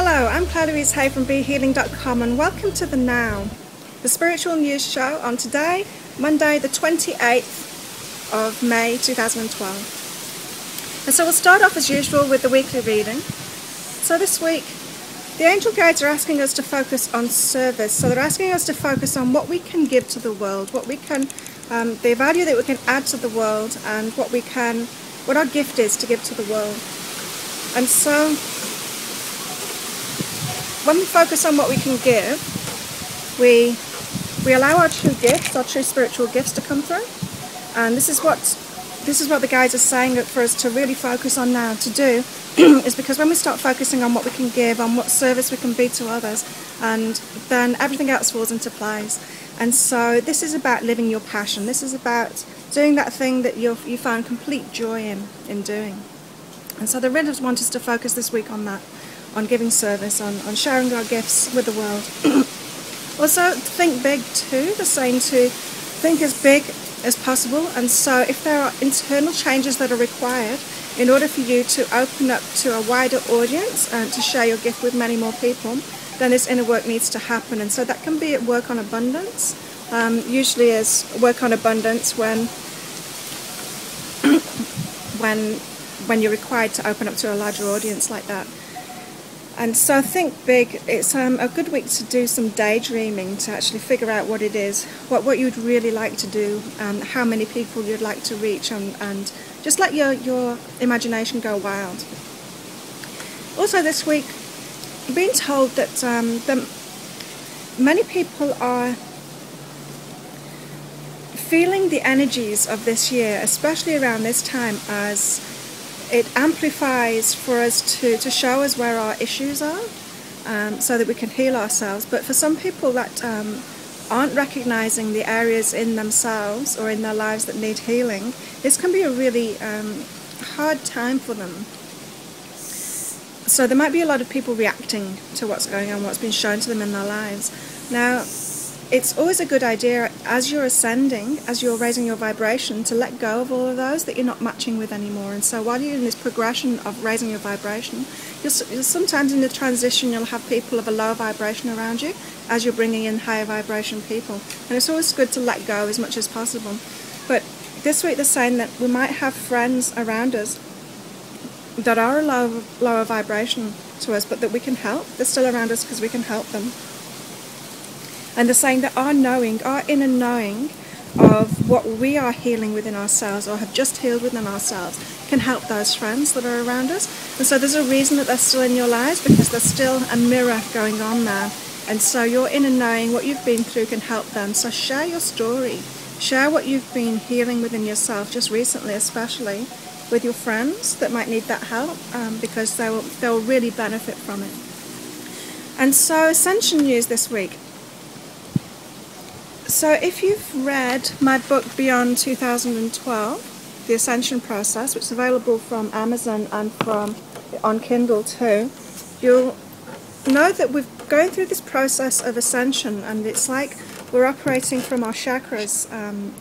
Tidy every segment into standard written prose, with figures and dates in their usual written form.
Hello, I'm Claire Louise Hay from BeHealing.com and welcome to The Now, the spiritual news show on today, Monday the 28th of May 2012. And so we'll start off as usual with the weekly reading. So this week, the angel guides are asking us to focus on service. So they're asking us to focus on what we can give to the world, what we can, the value that we can add to the world, and what our gift is to give to the world. And so when we focus on what we can give, we allow our true gifts, our true spiritual gifts to come through. And this is what the guides are saying for us to really focus on now to do, is because when we start focusing on what we can give, on what service we can be to others, and then everything else falls into place. And so this is about living your passion. This is about doing that thing that you find complete joy in doing. And so they really just want us to focus this week on that, on giving service, on sharing our gifts with the world. Also, think big too. They're saying to think as big as possible. And so if there are internal changes that are required in order for you to open up to a wider audience and to share your gift with many more people, then this inner work needs to happen. And so that can be at work on abundance. Usually is work on abundance when you're required to open up to a larger audience like that. And so think big. It's a good week to do some daydreaming, to actually figure out what it is, what you'd really like to do, and how many people you'd like to reach, and just let your imagination go wild. Also this week, I've been told that many people are feeling the energies of this year, especially around this time, as it amplifies for us to show us where our issues are, so that we can heal ourselves. But for some people that aren't recognizing the areas in themselves or in their lives that need healing, this can be a really hard time for them. So there might be a lot of people reacting to what's going on, what's been shown to them in their lives. Now, it's always a good idea, as you're ascending, as you're raising your vibration, to let go of all of those that you're not matching with anymore. And so while you're in this progression of raising your vibration, you'll sometimes in the transition you'll have people of a lower vibration around you as you're bringing in higher vibration people. And it's always good to let go as much as possible. But this week they're saying that we might have friends around us that are a lower vibration to us, but that we can help. They're still around us because we can help them. And they're saying that our inner knowing of what we are healing within ourselves, or have just healed within ourselves, can help those friends that are around us. And so there's a reason that they're still in your lives, because there's still a mirror going on there. And so your inner knowing, what you've been through, can help them. So share your story. Share what you've been healing within yourself, just recently especially, with your friends that might need that help, because they'll really benefit from it. And so Ascension news this week. So if you've read my book Beyond 2012, The Ascension Process, which is available from Amazon and on Kindle too, you'll know that we're going through this process of ascension, and it's like we're operating from our chakras and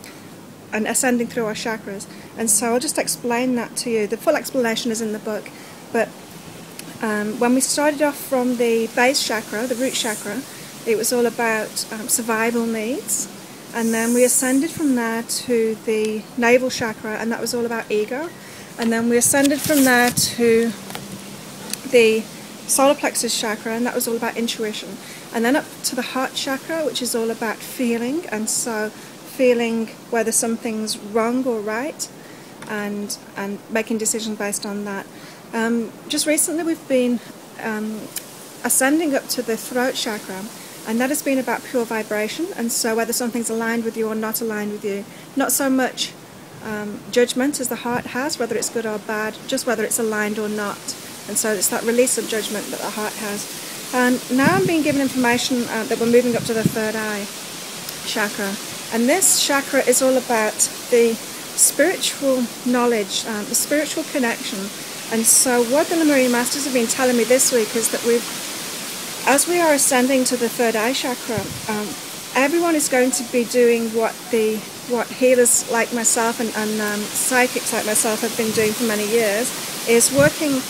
ascending through our chakras. And so I'll just explain that to you. The full explanation is in the book, but when we started off from the base chakra, the root chakra, it was all about survival needs, and then we ascended from there to the navel chakra, and that was all about ego, and then we ascended from there to the solar plexus chakra, and that was all about intuition, and then up to the heart chakra, which is all about feeling, and so feeling whether something's wrong or right, and making decisions based on that. Just recently we've been ascending up to the throat chakra, and that has been about pure vibration, and so whether something's aligned with you or not aligned with you. Not so much judgment as the heart has, whether it's good or bad, just whether it's aligned or not. And so it's that release of judgment that the heart has. And now I'm being given information that we're moving up to the third eye chakra. And this chakra is all about the spiritual knowledge, the spiritual connection. And so what the Lemurian Masters have been telling me this week is that as we are ascending to the third eye chakra, everyone is going to be doing what healers like myself and psychics like myself have been doing for many years, is working,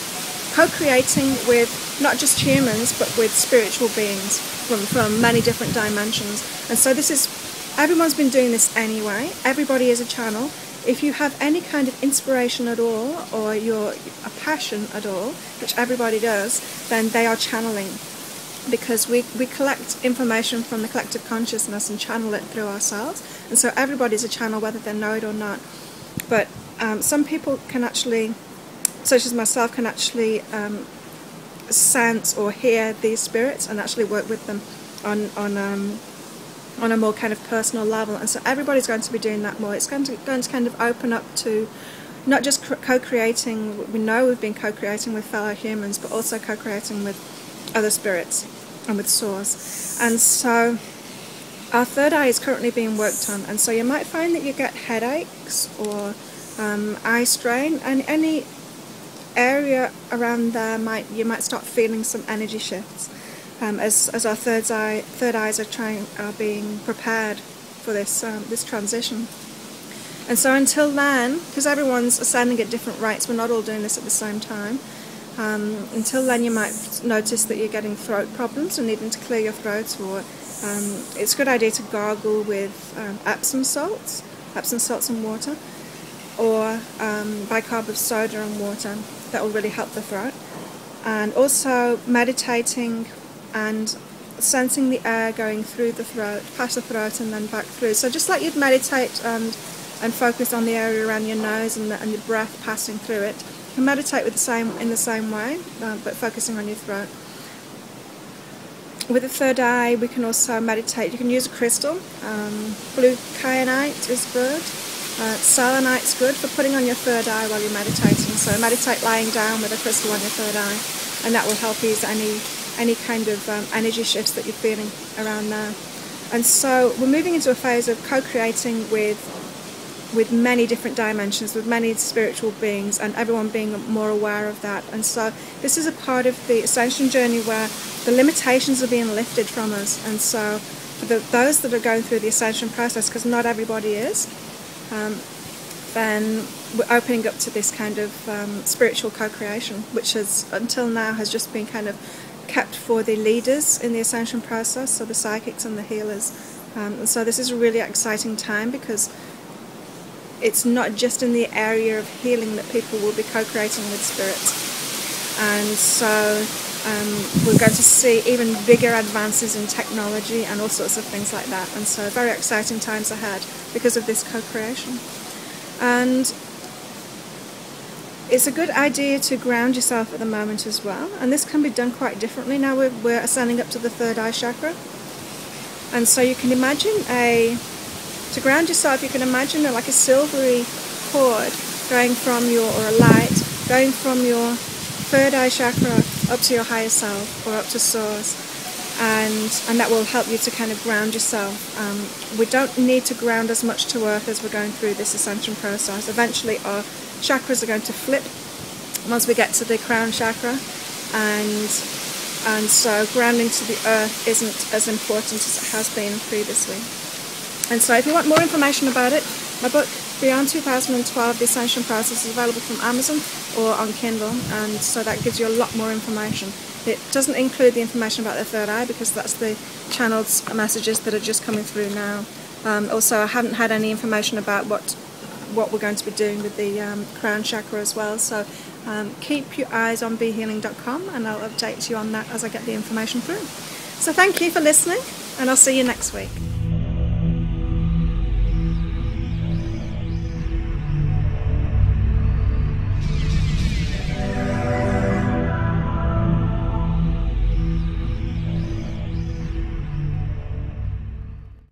co-creating with not just humans, but with spiritual beings from many different dimensions. And so everyone's been doing this anyway. Everybody is a channel. If you have any kind of inspiration at all, or you're a passion at all, which everybody does, then they are channeling. Because we collect information from the collective consciousness and channel it through ourselves. And so everybody's a channel, whether they know it or not. But some people can actually, such as myself, can actually sense or hear these spirits and actually work with them on a more kind of personal level. And so everybody's going to be doing that more. It's going to kind of open up to not just co-creating. We know we've been co-creating with fellow humans, but also co-creating with other spirits and with source. And so our third eye is currently being worked on, and so you might find that you get headaches or eye strain, and any area around there you might start feeling some energy shifts as our third eyes are being prepared for this transition. And so until then, because everyone's ascending at different rates, we're not all doing this at the same time. Until then, you might notice that you're getting throat problems and needing to clear your throat, or it's a good idea to gargle with Epsom salts and water, or bicarb of soda and water. That will really help the throat. And also meditating and sensing the air going through the throat, past the throat and then back through. So just like you'd meditate and focus on the area around your nose and your breath passing through it, you can meditate in the same way, but focusing on your throat. With the third eye, we can also meditate. You can use a crystal. Blue kyanite is good. Selenite's good for putting on your third eye while you're meditating. So meditate lying down with a crystal on your third eye, and that will help ease any kind of energy shifts that you're feeling around there. And so we're moving into a phase of co-creating with many different dimensions, with many spiritual beings, and everyone being more aware of that. And so this is a part of the ascension journey where the limitations are being lifted from us. And so for those that are going through the ascension process, because not everybody is, then we're opening up to this kind of spiritual co-creation, which until now has just been kind of kept for the leaders in the ascension process, so the psychics and the healers. And so this is a really exciting time, because it's not just in the area of healing that people will be co-creating with spirits. And so we're going to see even bigger advances in technology and all sorts of things like that. And so very exciting times ahead because of this co-creation. And it's a good idea to ground yourself at the moment as well. And this can be done quite differently. Now we're ascending up to the third eye chakra. And so you can imagine to ground yourself, you can imagine like a silvery cord going from or a light going from your third eye chakra up to your higher self or up to source, and that will help you to kind of ground yourself. We don't need to ground as much to earth as we're going through this ascension process. Eventually our chakras are going to flip once we get to the crown chakra, and so grounding to the earth isn't as important as it has been previously. And so if you want more information about it, my book Beyond 2012, The Ascension Process, is available from Amazon or on Kindle, and so that gives you a lot more information. It doesn't include the information about the third eye, because that's the channeled messages that are just coming through now. Also, I haven't had any information about what we're going to be doing with the crown chakra as well, so keep your eyes on BeHealing.com, and I'll update you on that as I get the information through. So thank you for listening, and I'll see you next week.